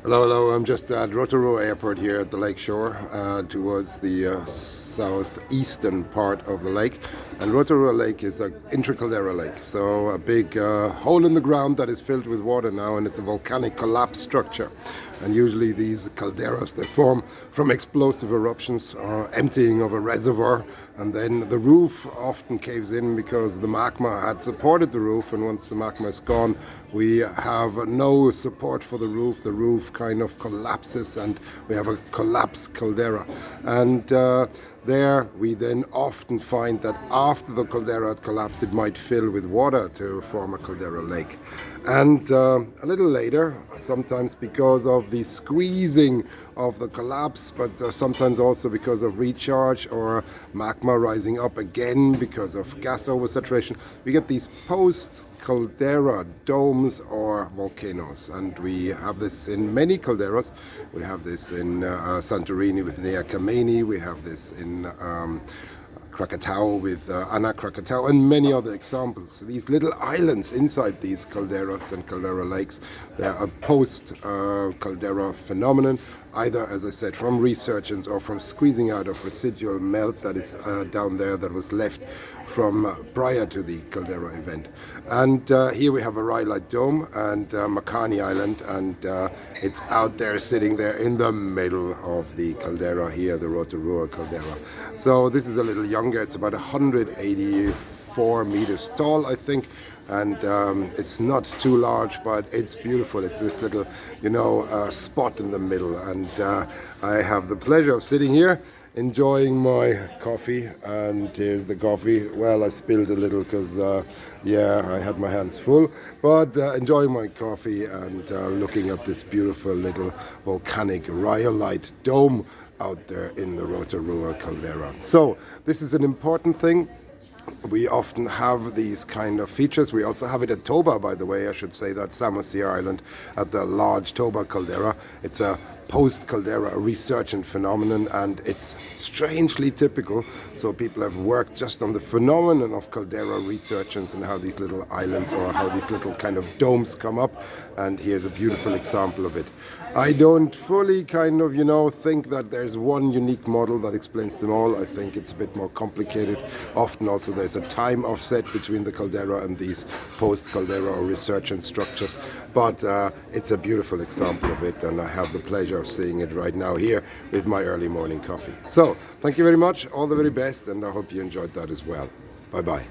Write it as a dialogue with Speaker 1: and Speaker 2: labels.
Speaker 1: Hello, hello. I'm just at Rotorua Airport here at the lake shore towards the southeastern part of the lake. And Rotorua Lake is an intra-caldera lake, so a big hole in the ground that is filled with water now, and it's a volcanic collapse structure. And usually these calderas, they form from explosive eruptions or emptying of a reservoir, and then the roof often caves in because the magma had supported the roof, and once the magma is gone, we have no support for the roof. The roof kind of collapses and we have a collapsed caldera. And there we then often find that after the caldera had collapsed, it might fill with water to form a caldera lake. And a little later, sometimes because of the squeezing of the collapse, but sometimes also because of recharge or magma rising up again because of gas oversaturation, we get these post-caldera domes or volcanoes. And we have this in many calderas. We have this in Santorini with Nea Kameni. We have this in Krakatau with Ana Krakatau, and many other examples. These little islands inside these calderas and caldera lakes, they're a post-caldera phenomenon, either, as I said, from resurgence or from squeezing out of residual melt that is down there that was left from prior to the caldera event. And here we have a Rhyolite dome and Makani Island, and it's out there sitting there in the middle of the caldera here, the Rotorua caldera. So this is a little younger. It's about 184 meters tall, I think, and it's not too large, but it's beautiful. It's this little, spot in the middle, and I have the pleasure of sitting here enjoying my coffee. And here's the coffee. Well, I spilled a little because I had my hands full, but enjoying my coffee and looking up this beautiful little volcanic rhyolite dome out there in the Rotorua caldera. So this is an important thing. We often have these kind of features. We also have it at Toba, by the way. I should say that Samosir Island at the large Toba caldera. It's a post-caldera resurgent phenomenon, and it's strangely typical. So people have worked just on the phenomenon of caldera resurgence and how these little islands or how these little kind of domes come up. And here's a beautiful example of it. I don't fully think that there's one unique model that explains them all. I think it's a bit more complicated. Often also there's a time offset between the caldera and these post-caldera or resurgent structures. But it's a beautiful example of it, and I have the pleasure of seeing it right now here with my early morning coffee. So thank you very much, all the very best, and I hope you enjoyed that as well. Bye bye.